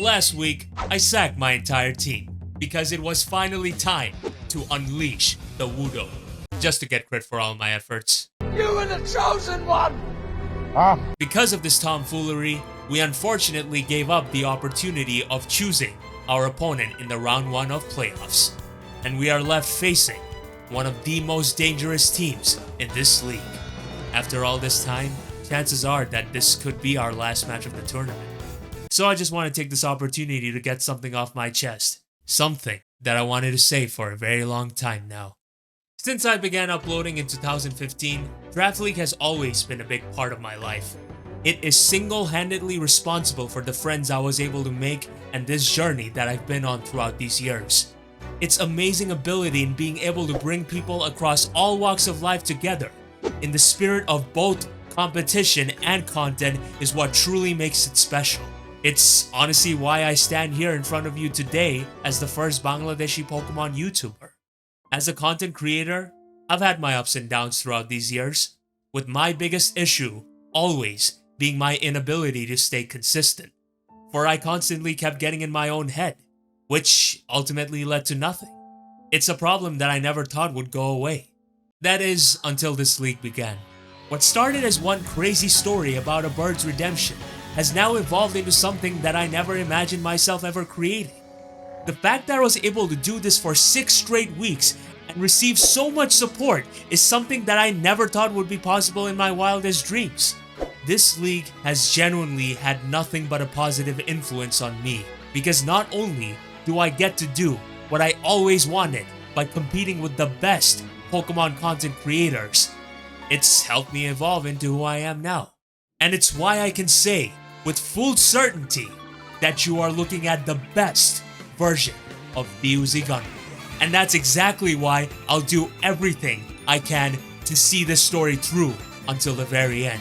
Last week, I sacked my entire team because it was finally time to unleash the Wudo, just to get credit for all my efforts. You were the chosen one! Because of this tomfoolery, we unfortunately gave up the opportunity of choosing our opponent in the round 1 of playoffs, and we are left facing one of the most dangerous teams in this league. After all this time, chances are that this could be our last match of the tournament. So I just want to take this opportunity to get something off my chest. Something that I wanted to say for a very long time now. Since I began uploading in 2015, Draft League has always been a big part of my life. It is single-handedly responsible for the friends I was able to make and this journey that I've been on throughout these years. Its amazing ability in being able to bring people across all walks of life together in the spirit of both competition and content is what truly makes it special. It's honestly why I stand here in front of you today as the first Bangladeshi Pokemon YouTuber. As a content creator, I've had my ups and downs throughout these years, with my biggest issue always being my inability to stay consistent, for I constantly kept getting in my own head, which ultimately led to nothing. It's a problem that I never thought would go away. That is, until this league began. What started as one crazy story about a bird's redemption has now evolved into something that I never imagined myself ever creating. The fact that I was able to do this for 6 straight weeks and receive so much support is something that I never thought would be possible in my wildest dreams. This league has genuinely had nothing but a positive influence on me, because not only do I get to do what I always wanted by competing with the best Pokemon content creators, it's helped me evolve into who I am now. And it's why I can say with full certainty that you are looking at the best version of Gun. And that's exactly why I'll do everything I can to see this story through until the very end.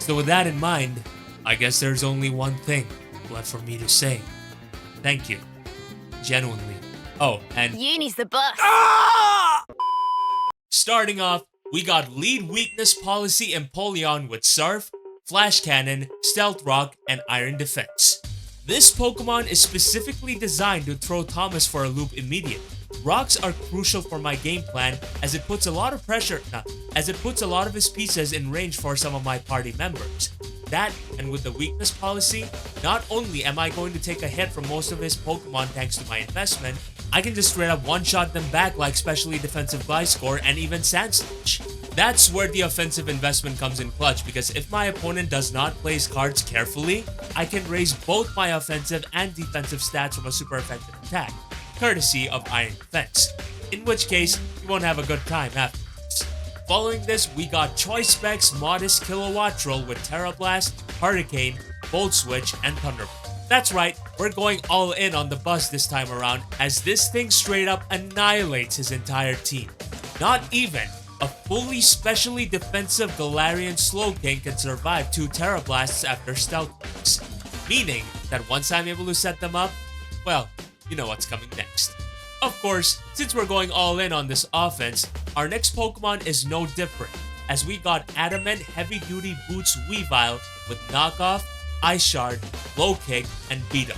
So with that in mind, I guess there's only one thing left for me to say. Thank you. Genuinely. Oh, and Uni's the boss. Starting off, we got lead weakness policy Empoleon with Surf, Flash Cannon, Stealth Rock, and Iron Defense. This Pokemon is specifically designed to throw Thomas for a loop immediately. Rocks are crucial for my game plan as it puts a lot of his pieces in range for some of my party members. That, and with the weakness policy, not only am I going to take a hit from most of his Pokemon thanks to my investment, I can just straight up one-shot them back like specially defensive Gliscor and even Sandslash. That's where the offensive investment comes in clutch, because if my opponent does not play his cards carefully, I can raise both my offensive and defensive stats from a super effective attack, courtesy of Iron Defense, in which case you won't have a good time afterwards. Following this, we got Choice Specs Modest Kilowatt Troll with Terra Blast, Hurricane, Volt Switch, and Thunderbolt. That's right, we're going all in on the bus this time around, as this thing straight up annihilates his entire team. Not even a fully specially defensive Galarian Slowking can survive 2 Terra Blasts after Stealth Rocks, meaning that once I'm able to set them up, well, you know what's coming next. Of course, since we're going all in on this offense, our next Pokemon is no different, as we got Adamant Heavy Duty Boots Weavile with Knockoff, Ice Shard, Low Kick, and Beat Up.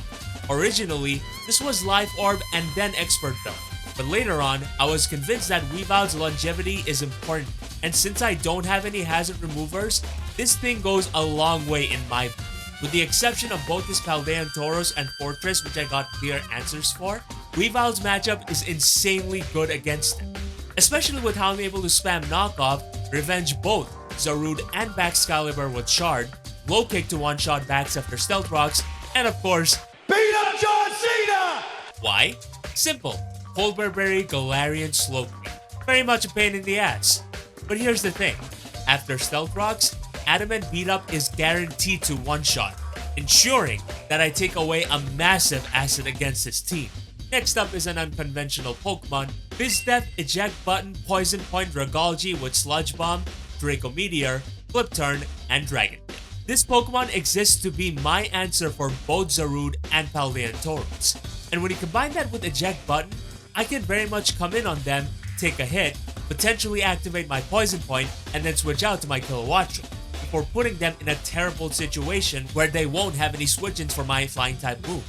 Originally, this was Life Orb and then Expert Build, but later on, I was convinced that Weavile's longevity is important, and since I don't have any hazard removers, this thing goes a long way in my book. With the exception of both his Paldean Tauros and Fortress, which I got clear answers for, Weavile's matchup is insanely good against him, especially with how I'm able to spam Knockoff, revenge both Zarude and Baxcalibur with Shard, Low Kick to one-shot backs after Stealth Rocks, and of course, Beat up John Cena! why? Simple. Colberberry Galarian Slowking. Very much a pain in the ass. But here's the thing. After Stealth Rocks, Adamant Beat Up is guaranteed to one-shot, ensuring that I take away a massive asset against his team. Next up is an unconventional Pokemon, Bizdef, Eject Button, Poison Point Dragalge with Sludge Bomb, Draco Meteor, Flip Turn, and Dragon. This Pokemon exists to be my answer for both Zarude and Paldean Tauros. And when you combine that with Eject Button, I can very much come in on them, take a hit, potentially activate my Poison Point, and then switch out to my Kilowatt Troll, before putting them in a terrible situation where they won't have any switch-ins for my Flying type move.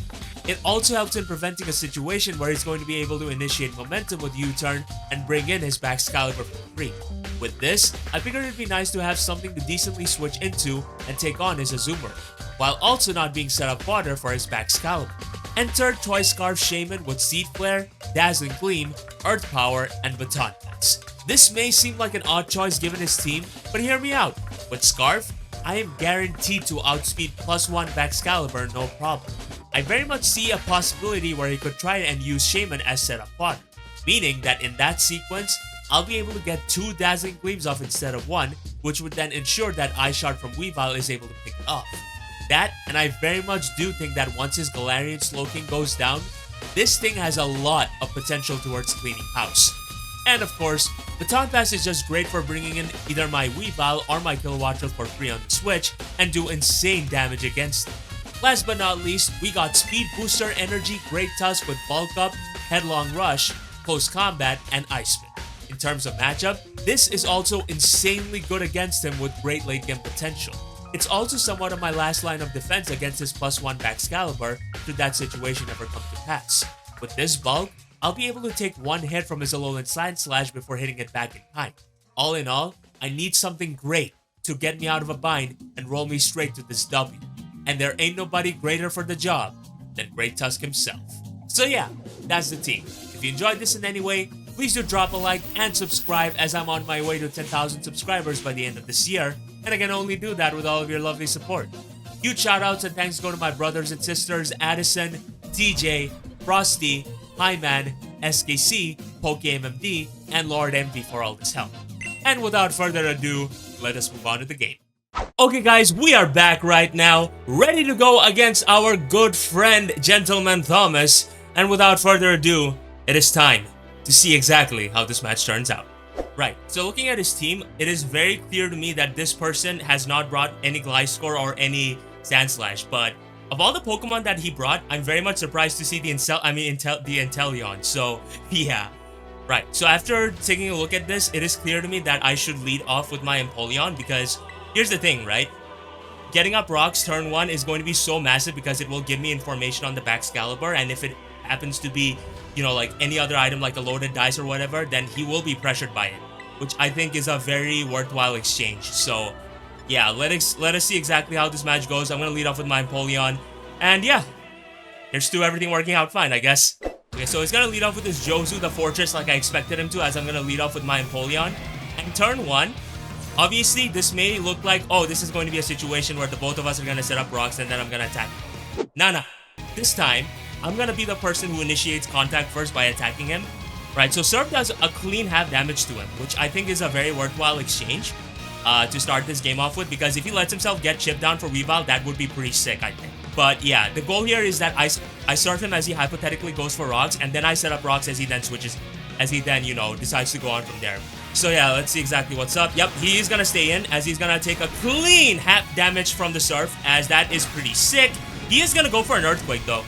It also helps in preventing a situation where he's going to be able to initiate momentum with U-turn and bring in his Baxcalibur for free. With this, I figured it'd be nice to have something to decently switch into and take on his Azumarill, while also not being set up fodder for his Baxcalibur. Enter Toy Scarf Shaman with Seed Flare, Dazzling Gleam, Earth Power, and Baton Pass. This may seem like an odd choice given his team, but hear me out. With Scarf, I am guaranteed to outspeed +1 Baxcalibur no problem. I very much see a possibility where he could try and use Shaman as setup fodder, meaning that in that sequence, I'll be able to get 2 Dazzling Gleams off instead of 1, which would then ensure that Ice Shard from Weavile is able to pick it up. That, and I very much do think that once his Galarian Slowking goes down, this thing has a lot of potential towards cleaning house. And of course, Baton Pass is just great for bringing in either my Weavile or my Kilowattrel for free on the Switch and do insane damage against them. Last but not least, we got Speed Booster Energy Great Tusk with Bulk Up, Headlong Rush, Close Combat, and Ice Spin. In terms of matchup, this is also insanely good against him with great late game potential. It's also somewhat of my last line of defense against his +1 Baxcalibur should that situation ever come to pass. With this bulk, I'll be able to take one hit from his Alolan Sand Slash before hitting it back in time. All in all, I need something great to get me out of a bind and roll me straight to this W. And there ain't nobody greater for the job than Great Tusk himself. So yeah, that's the team. If you enjoyed this in any way, please do drop a like and subscribe as I'm on my way to 10,000 subscribers by the end of this year, and I can only do that with all of your lovely support. Huge shoutouts and thanks go to my brothers and sisters Addison, TJ, Frosty, Hyman, SKC, PokeMMD, and Lord MD for all this help. And without further ado, let us move on to the game. Okay guys, we are back right now, ready to go against our good friend Gentleman Thomas, and without further ado, it is time to see exactly how this match turns out. Right, so looking at his team, it is very clear to me that this person has not brought any Gliscor or any Sandslash, but of all the Pokemon that he brought, I'm very much surprised to see the Inteleon, so yeah. Right, so after taking a look at this, it is clear to me that I should lead off with my Empoleon because here's the thing, right? Getting up rocks turn 1 is going to be so massive because it will give me information on the Baxcalibur, and if it happens to be, you know, like any other item like a loaded dice or whatever, then he will be pressured by it, which I think is a very worthwhile exchange. So yeah, let us see exactly how this match goes. I'm gonna lead off with my Empoleon, and yeah, here's to everything working out fine, I guess. Okay, so he's gonna lead off with his Jozu, the Fortress, like I expected him to, as I'm gonna lead off with my Empoleon. And turn 1, obviously this may look like, oh, this is going to be a situation where the both of us are gonna set up rocks and then I'm gonna attack. Nah, this time I'm gonna be the person who initiates contact first by attacking him. Right, so Surf does a clean half damage to him, which I think is a very worthwhile exchange to start this game off with, because if he lets himself get chipped down for Weavile, that would be pretty sick, I think. But yeah, the goal here is that I Surf him as he hypothetically goes for rocks, and then I set up rocks as he then switches, as he then, you know, decides to go on from there. So yeah, let's see exactly what's up. Yep, he is gonna stay in, as he's gonna take a clean half damage from the Surf, as that is pretty sick. He is gonna go for an Earthquake though.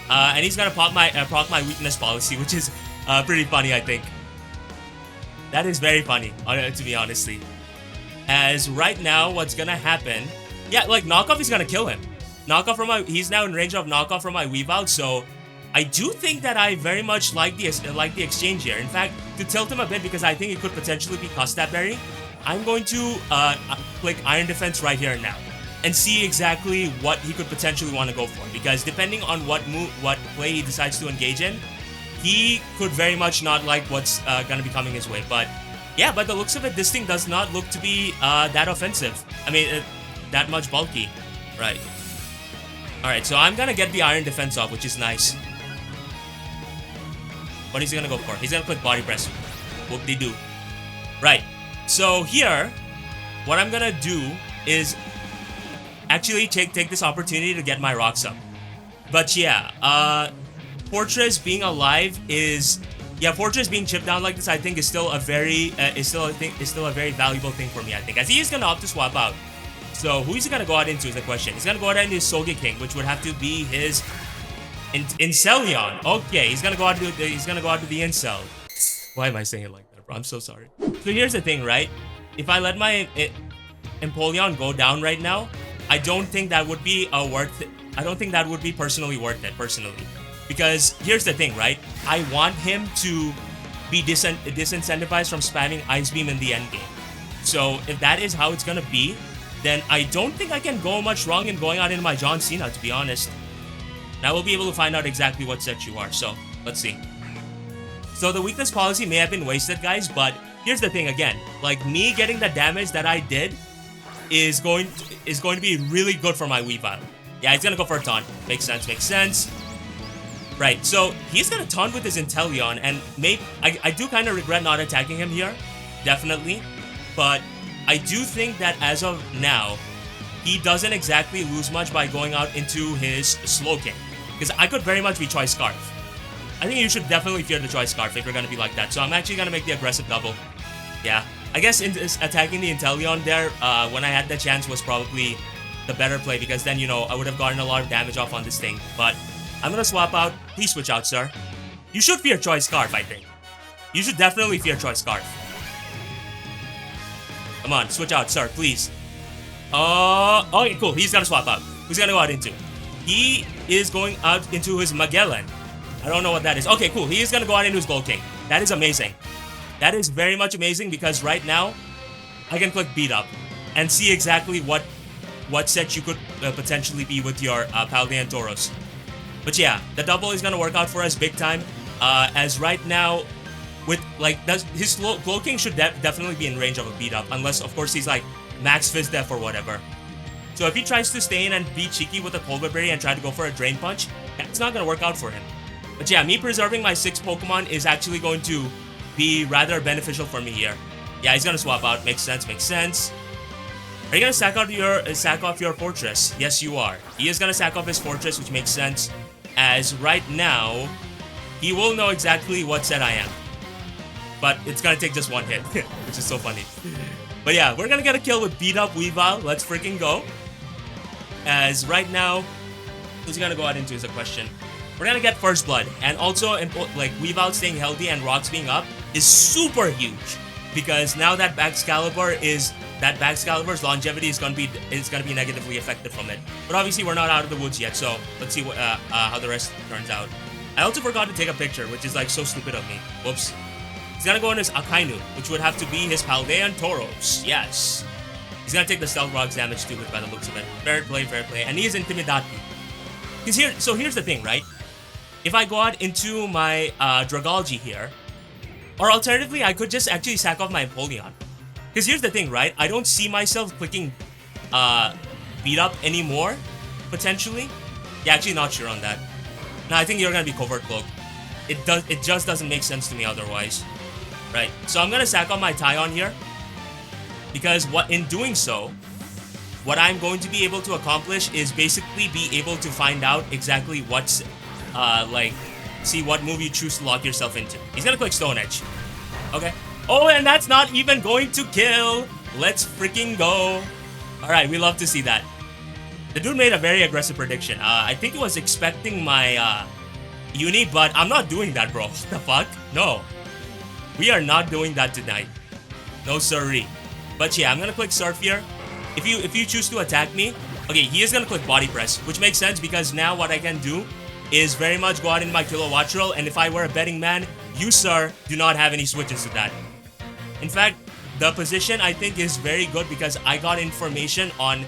And he's gonna proc my weakness policy, which is pretty funny, I think. That is very funny, to be honestly. As right now, what's gonna happen? Yeah, like knockoff is gonna kill him. Knockoff from he's now in range of knockoff from my Weavile, so I do think that I very much like the exchange here. In fact, to tilt him a bit because I think it could potentially be Custap Berry, I'm going to click Iron Defense right here and now and see exactly what he could potentially want to go for, because depending on what play he decides to engage in, he could very much not like what's gonna be coming his way. But yeah, by the looks of it, this thing does not look to be that offensive. I mean, that much bulky. Right. Alright, so I'm gonna get the Iron Defense off, which is nice. What is he gonna go for? He's gonna click Body Press. Whoop-de-doo. Right. So here, what I'm gonna do is actually take this opportunity to get my rocks up. But yeah, Fortress being alive is, yeah, Fortress being chipped down like this, I think is still a very valuable thing for me, I think, as he is gonna opt to swap out. So who is he gonna go out into is the question. He's gonna go out into his Sogeking, which would have to be his Inceleon. Okay, he's gonna go out to the Incel. Why am I saying it like that, bro? I'm so sorry. So here's the thing, right? If I let my Empoleon go down right now, I don't think that would be a I don't think that would be personally worth it, personally. Because here's the thing, right? I want him to be disincentivized from spamming Ice Beam in the endgame. So if that is how it's gonna be, then I don't think I can go much wrong in going out into my John Cena, to be honest. Now we'll be able to find out exactly what set you are, so let's see. So the weakness policy may have been wasted, guys, but here's the thing again. Like, me getting the damage that I did is going to be really good for my Weavile. Yeah, he's gonna go for a taunt. Makes sense, makes sense. Right, so he's gonna taunt with his Inteleon, and maybe I do kind of regret not attacking him here, definitely. But I do think that as of now, he doesn't exactly lose much by going out into his Slowking. Because I could very much be Choice Scarf. I think you should definitely fear the Choice Scarf if you're gonna be like that. So I'm actually gonna make the aggressive double. Yeah, I guess attacking the Inteleon there when I had the chance was probably the better play, because then, you know, I would have gotten a lot of damage off on this thing. But I'm gonna swap out. Please switch out, sir. You should fear Choice Scarf, I think. You should definitely fear Choice Scarf. Come on, switch out, sir, please. Okay, cool. He's gonna swap out. Who's gonna go out into? He is going out into his Magellan. I don't know what that is. Okay, cool. He is gonna go out into his Gold King. That is amazing. That is very much amazing, because right now, I can click Beat Up and see exactly what set you could potentially be with your Paldean Tauros. But yeah, the double is gonna work out for us big time. As right now, with like his Cloaking should definitely be in range of a Beat Up, unless of course he's like Max Fizz Def or whatever. So if he tries to stay in and be cheeky with a Colbert Berry and try to go for a Drain Punch, that's not gonna work out for him. But yeah, me preserving my 6 Pokemon is actually going to be rather beneficial for me here. Yeah, he's gonna swap out. Makes sense, makes sense. Are you gonna sack off your fortress? Yes, you are. He is gonna sack off his fortress, which makes sense, as right now, he will know exactly what set I am. But it's gonna take just one hit, which is so funny. But yeah, we're gonna get a kill with Beat Up Weavile. Let's freaking go. As right now, who's he gonna go out into is a question. We're gonna get First Blood, and also like Weavile staying healthy and Rocks being up is super huge, because now that Baxcalibur's longevity is gonna be negatively affected from it. But obviously we're not out of the woods yet, so let's see how the rest turns out. I also forgot to take a picture, which is like so stupid of me. Whoops. He's gonna go on his Akainu, which would have to be his Paldean Tauros. Yes. He's gonna take the Stealth Rocks damage too, by the looks of it. Fair play, fair play. And he is Intimidati. So here's the thing, right? If I go out into my Dragology here, or alternatively, I could just actually sack off my Empoleon. Because here's the thing, right? I don't see myself clicking Beat Up anymore, potentially. Yeah, actually not sure on that. No, I think you're gonna be Covert Cloak. It just doesn't make sense to me otherwise. Right, so I'm gonna sack on my Tyon here, because in doing so, what I'm going to be able to accomplish is basically be able to find out exactly what's see what move you choose to lock yourself into. He's gonna click Stone Edge. Okay. Oh, and that's not even going to kill. Let's freaking go. Alright, we love to see that. The dude made a very aggressive prediction. I think he was expecting my Uni, but I'm not doing that, bro. What the fuck? No. We are not doing that tonight. No sirree. But yeah, I'm gonna click Surf here. If you choose to attack me, okay, he is gonna click Body Press, which makes sense, because now what I can do is very much go out in my Kilowatt Drill, and if I were a betting man, you, sir, do not have any switches to that. In fact, the position I think is very good, because I got information on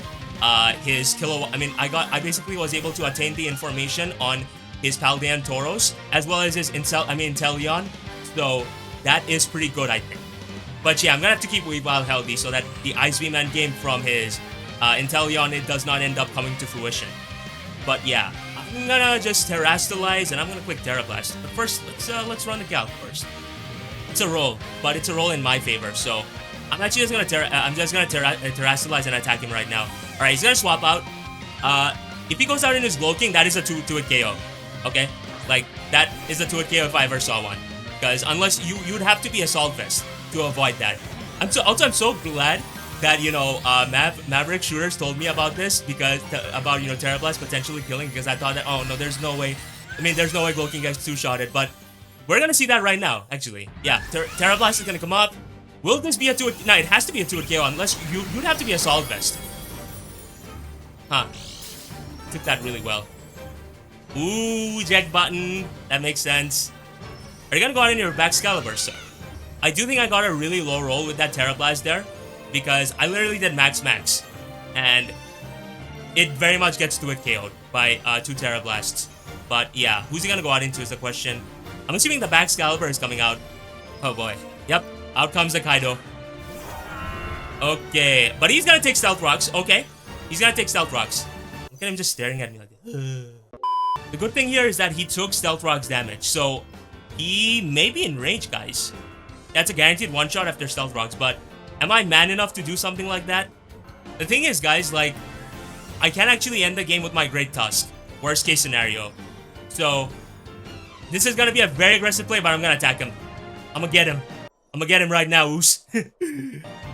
his Kilowatt. I basically was able to attain the information on his Paldean Tauros, as well as his Inteleon. So that is pretty good, I think. But yeah, I'm gonna have to keep Weavile healthy so that the Ice Beam end game from his Inteleon, it does not end up coming to fruition. But yeah, I'm gonna just Terrastalize, and I'm gonna click Terra Blast. But first, let's run the calc first. It's a roll, but it's a roll in my favor. So I'm actually just gonna Terrastalize and attack him right now. All right, he's gonna swap out. If he goes out in his Slowking, that is a 2-hit KO. Okay, like that is a 2-hit KO if I ever saw one. Because unless you'd have to be Assault Vest to avoid that. I'm so glad that, you know, Maverick Shooters told me about this, because about, you know, Terra Blast potentially killing, because I thought that, oh no, there's no way. There's no way Slowking gets 2-shotted, but we're gonna see that right now, actually. Yeah, Terra Blast is gonna come up. Will this be a 2-hit? No, it has to be a 2-hit KO, unless you'd have to be Assault Vest. Huh. Took that really well. Ooh, eject button. That makes sense. Are you gonna go out in your Baxcalibur, sir? I do think I got a really low roll with that Terra Blast there, because I literally did max, and it very much gets to it KO'd by 2 Terra Blasts. But yeah, who's he gonna go out into is the question. I'm assuming the Baxcalibur is coming out. Oh boy. Yep, out comes the Kaido. Okay, but he's gonna take Stealth Rocks. Okay, he's gonna take Stealth Rocks. Look at him just staring at me like that. The good thing here is that he took Stealth Rocks damage, so he may be in range, guys. That's a guaranteed one-shot after Stealth Rocks, but am I man enough to do something like that? The thing is, guys, like, I can actually end the game with my Great Tusk. Worst case scenario. So, this is gonna be a very aggressive play, but I'm gonna attack him. I'm gonna get him. I'm gonna get him right now, Oos.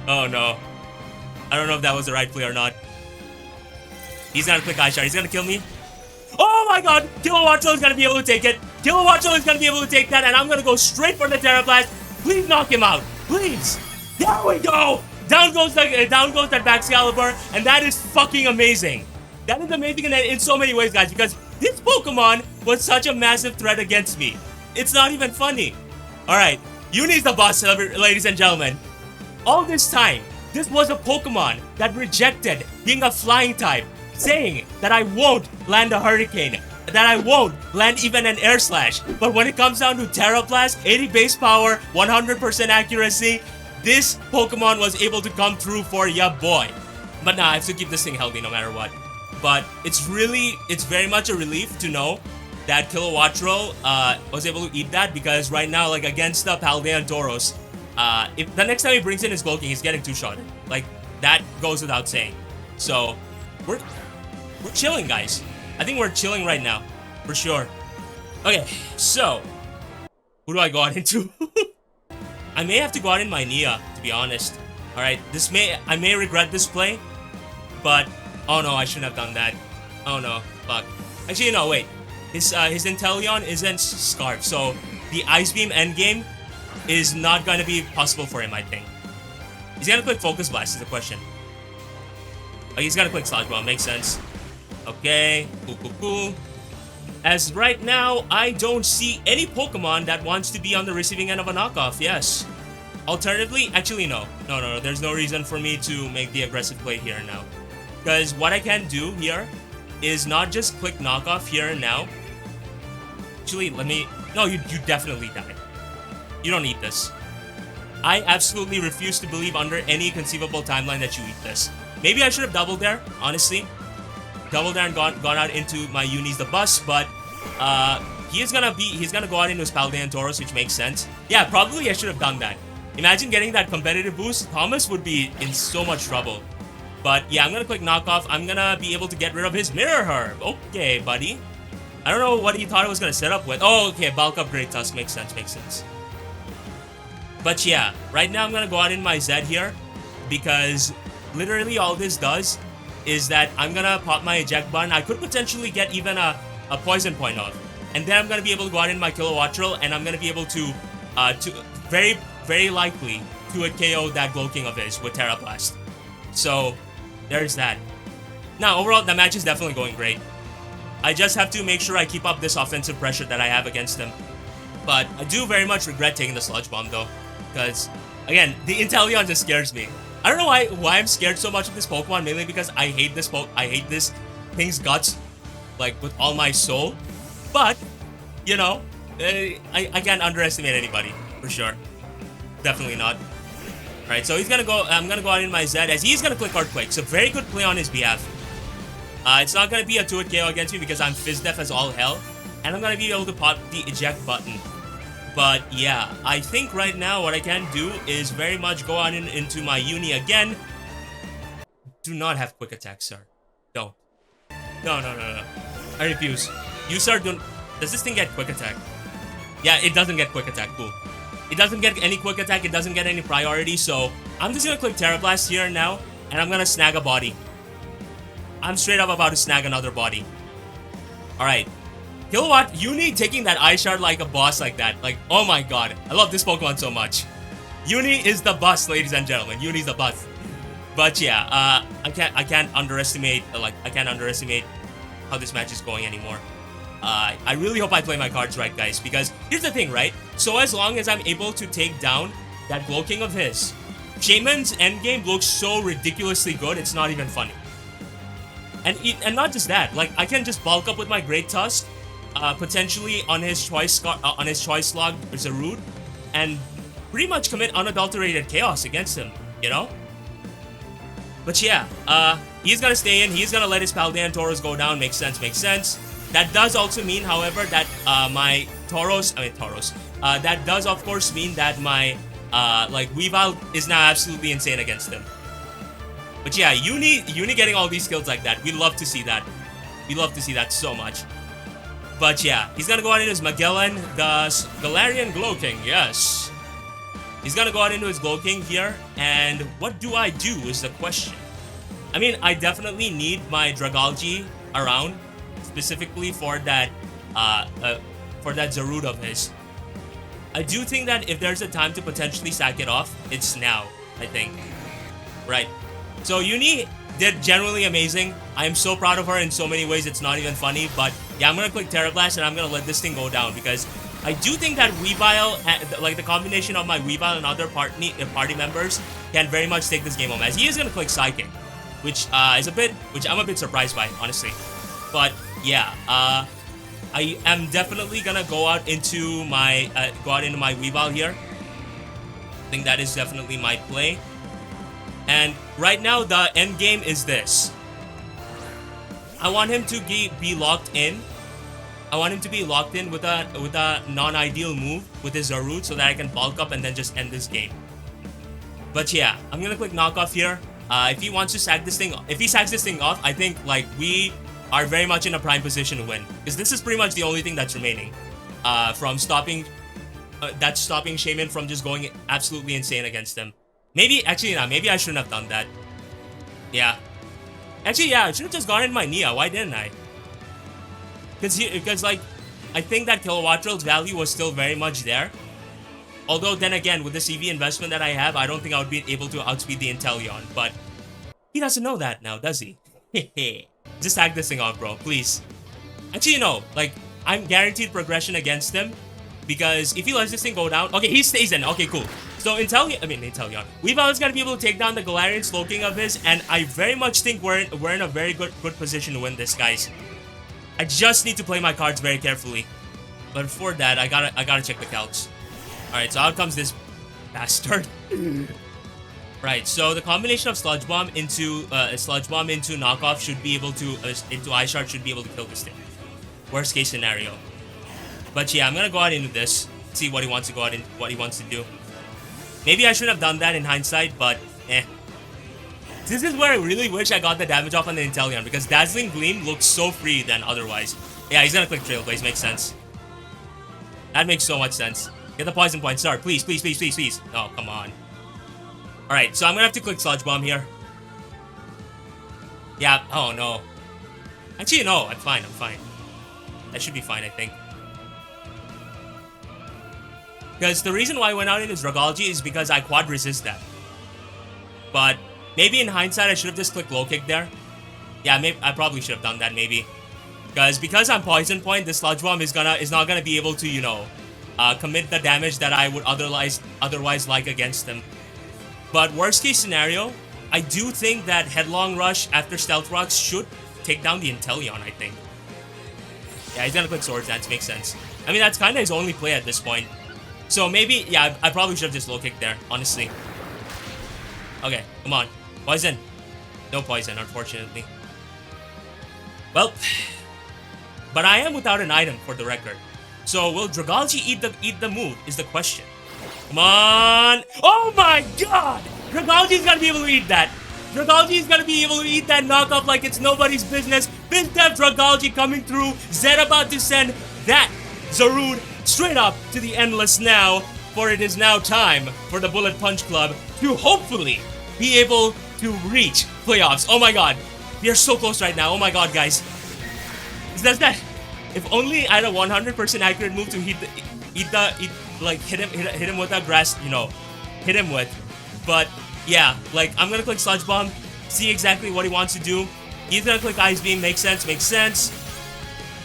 Oh no. I don't know if that was the right play or not. He's gonna click Eye Shard. He's gonna kill me. Oh my god! Kilowattrel is gonna be able to take it. Kilowattrel is gonna be able to take that, and I'm gonna go straight for the Terra Blast. Please knock him out. Please. There we go. Down goes that Baxcalibur, and that is fucking amazing. That is amazing in so many ways, guys, because this Pokemon was such a massive threat against me. It's not even funny. Alright, Uni's the boss, ladies and gentlemen. All this time, this was a Pokemon that rejected being a flying type, saying that I won't land a Hurricane, that I won't land even an Air Slash. But when it comes down to Terra Blast, 80 base power, 100% accuracy, this Pokemon was able to come through for ya boy. But nah, I have to keep this thing healthy no matter what. But it's very much a relief to know that Kilowattrel was able to eat that, because right now, like, against the Paldean Tauros, if the next time he brings in his Slowking, he's getting 2-shotted. Like, that goes without saying. So, we're chilling, guys. I think we're chilling right now, for sure. Okay, so, who do I go out into? I may have to go out in my Nia, to be honest. Alright, I may regret this play, but, oh no, I shouldn't have done that. Oh no, fuck. Actually, no, wait. His Inteleon isn't Scarf, so the Ice Beam endgame is not gonna be possible for him, I think. He's gonna click Focus Blast is the question. Oh, he's gonna click Sludge Bomb, makes sense. Okay, cool. As right now, I don't see any Pokemon that wants to be on the receiving end of a knockoff, yes. Alternatively, actually no, there's no reason for me to make the aggressive play here and now. Because what I can do here is not just click knockoff here and now. Actually, no, you definitely die. You don't eat this. I absolutely refuse to believe under any conceivable timeline that you eat this. Maybe I should have doubled there, honestly. Doubled there and gone out into my Uni's the bus, but he's gonna go out into his Paldean Tauros, which makes sense. Yeah, probably I should have done that. Imagine getting that competitive boost. Thomas would be in so much trouble. But yeah, I'm gonna click knockoff. I'm gonna be able to get rid of his Mirror Herb. Okay, buddy. I don't know what he thought I was gonna set up with. Oh, okay, bulk up Great Tusk. Makes sense. But yeah, right now I'm gonna go out in my Zed here, because literally all this does is that I'm gonna pop my eject button. I could potentially get even a poison point off, and then I'm gonna be able to go out in my Kilowattrel, and I'm gonna be able to very likely to KO that Slowking of his with Terra Blast. So there's that. Now overall, the match is definitely going great. I just have to make sure I keep up this offensive pressure that I have against him. But I do very much regret taking the Sludge Bomb though, because again, the Inteleon just scares me. I don't know why I'm scared so much of this Pokemon, mainly because I hate this thing's guts, like, with all my soul. But, you know, I can't underestimate anybody, for sure. Definitely not. Alright, so I'm gonna go out in my Zed, as he's gonna click Earthquake, so very good play on his behalf. It's not gonna be a 2-hit KO against me because I'm Fizz Def as all hell, and I'm gonna be able to pop the eject button. But yeah, I think right now what I can do is very much go on into my Uni again. Do not have quick attack, sir. Don't. No. I refuse. You, sir, don't. Does this thing get quick attack? Yeah, it doesn't get quick attack. Cool. It doesn't get any quick attack. It doesn't get any priority. So I'm just gonna click Terra Blast here and now, and I'm gonna snag a body. I'm straight up about to snag another body. Alright. Kilowatt, Uni taking that Eye Shard like a boss like that. Like, oh my god. I love this Pokemon so much. Uni is the bus, ladies and gentlemen. Uni's the bus. But yeah, I can't underestimate how this match is going anymore. I really hope I play my cards right, guys, because here's the thing, right? So as long as I'm able to take down that Slowking of his, Shaman's endgame looks so ridiculously good, it's not even funny. And not just that, like I can just bulk up with my Great Tusk, potentially on his choice slog Zarude, and pretty much commit unadulterated chaos against him, you know? But yeah, he's gonna stay in, he's gonna let his Paldean Tauros go down, makes sense. That does also mean, however, that my that does of course mean that my like WEAVILE is now absolutely insane against him. But yeah, Uni getting all these skills like that, we love to see that. We love to see that so much. But yeah, he's gonna go out into his Magellan, the Galarian Slowking, yes. He's gonna go out into his Slowking here, and what do I do is the question. I mean, I definitely need my Dragalge around, specifically for that Zarude of his. I do think that if there's a time to potentially sack it off, it's now, I think. Right. So Uni did generally amazing. I am so proud of her in so many ways, it's not even funny. But yeah, I'm gonna click Terra Blast and I'm gonna let this thing go down, because I do think that WEAVILE, like the combination of my WEAVILE and other party members, can very much take this game home, as he is gonna click Psychic, which I'm a bit surprised by, honestly. But yeah, I am definitely gonna go out into my WEAVILE here. I think that is definitely my play. And right now the end game is this. I want him to be locked in. I want him to be locked in with a non-ideal move with his Zarude, so that I can bulk up and then just end this game. But yeah, I'm gonna click knockoff here. If he wants to sack this thing, if he sacks this thing off, I think like we are very much in a prime position to win, because this is pretty much the only thing that's remaining from stopping Shaman from just going absolutely insane against him. Maybe I shouldn't have done that. Yeah, actually, yeah, I should have just gone in my Nia. Why didn't I? Because like I think that Kilowattrel's value was still very much there. Although then again, with the CV investment that I have, I don't think I would be able to outspeed the Inteleon. But he doesn't know that now, does he? Just hack this thing off, bro, please. Actually, no, like I'm guaranteed progression against him, because if he lets this thing go down, okay, he stays in. Okay, cool. So Inteleon, WEAVILE is gonna be able to take down the Galarian Slowking of his, and I very much think we're in a very good position to win this, guys. I just need to play my cards very carefully. But for that, I gotta check the calcs. Alright, so out comes this bastard. Right, so the combination of Sludge Bomb into knockoff should be able to into Ice Shard should be able to kill this thing. Worst case scenario. But yeah, I'm gonna go out into this, see what he wants to go out in, what he wants to do. Maybe I should have done that in hindsight, but eh. This is where I really wish I got the damage off on the Inteleon, because Dazzling Gleam looks so free than otherwise. Yeah, he's gonna click Trailblaze, makes sense. That makes so much sense. Get the poison point, sir. Please, please, please, please, please. Oh, come on. Alright, so I'm gonna have to click Sludge Bomb here. Yeah, oh no. Actually, no, I'm fine. That should be fine, I think. Because the reason why I went out in his Dragalge is because I quad resist that. But maybe in hindsight, I should have just clicked Low Kick there. Yeah, maybe I probably should have done that, maybe. Because I'm Poison Point, the Sludge Bomb is not gonna be able to, you know, commit the damage that I would otherwise like against him. But worst case scenario, I do think that Headlong Rush after Stealth Rocks should take down the Inteleon, I think. Yeah, he's gonna click Swords Dance, makes sense. I mean, that's kinda his only play at this point. So maybe, yeah, I probably should have just Low Kicked there, honestly. Okay, come on. Poison. No poison, unfortunately. Well, but I am without an item for the record. So will Dragalge eat the move is the question. Come on. Oh my god! Dragalge's gonna be able to eat that. Dragalge's gonna be able to eat that knockoff like it's nobody's business. Bintef Dragalge coming through. Zed about to send that Zarude straight up to the Endless now. For it is now time for the Bullet Punch Club to hopefully be able to reach playoffs. Oh my god. We are so close right now. Oh my god, guys. That's that. If only I had a 100% accurate move to hit him with that grass, you know, hit him with. But yeah, like I'm gonna click Sludge Bomb, see exactly what he wants to do. He's gonna click Ice Beam. Makes sense. Makes sense.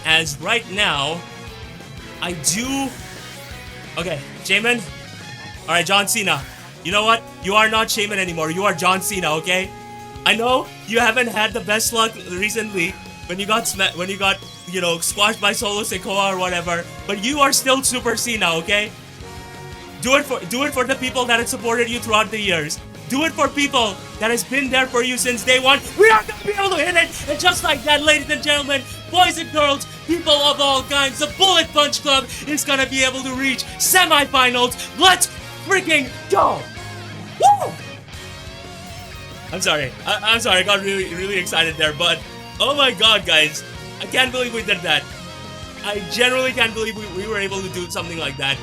As right now, I do... Okay, Shaman. Alright, John Cena. You know what? You are not Shaman anymore. You are John Cena, okay? I know you haven't had the best luck recently when you got you know, squashed by Solo Sikoa or whatever, but you are still Super Cena, okay? Do it for the people that have supported you throughout the years. Do it for people that has been there for you since day one. We are gonna be able to hit it, and just like that, ladies and gentlemen, boys and girls, people of all kinds, the Bullet Punch Club is gonna be able to reach semifinals. Let's freaking go! Woo! I'm sorry. I'm sorry. I got really excited there, but oh my god, guys, I can't believe we did that. I generally can't believe we were able to do something like that.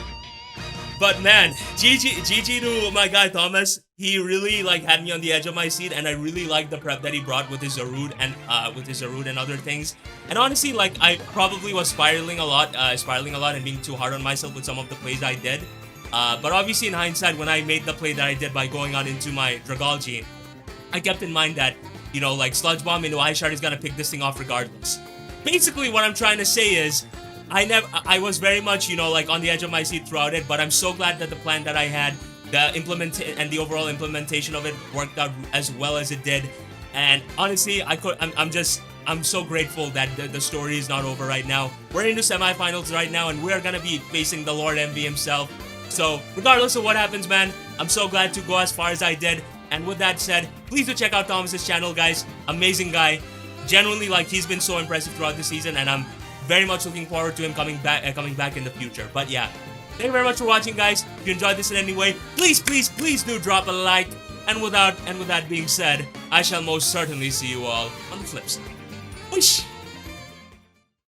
But man, GG to my guy Thomas. He really like had me on the edge of my seat, and I really liked the prep that he brought with his Zarud and other things. And honestly, like I probably was spiraling a lot and being too hard on myself with some of the plays I did. But obviously in hindsight, when I made the play that I did by going on into my Dragalge, I kept in mind that, you know, like Sludge Bomb into Ice Shard is gonna pick this thing off regardless. Basically, what I'm trying to say is, I was very much, you know, like on the edge of my seat throughout it, but I'm so glad that the plan that I had, the overall implementation of it worked out as well as it did. And honestly, I'm so grateful that the story is not over right now. We're into semifinals right now, and we're gonna be facing the Lord MV himself. So regardless of what happens, man, I'm so glad to go as far as I did. And with that said, please do check out Thomas's channel, guys. Amazing guy. Genuinely, like, he's been so impressive throughout the season, and I'm very much looking forward to him coming back in the future. But yeah, thank you very much for watching, guys. If you enjoyed this in any way, please do drop a like. And with that being said, I shall most certainly see you all on the flip side. Whoosh!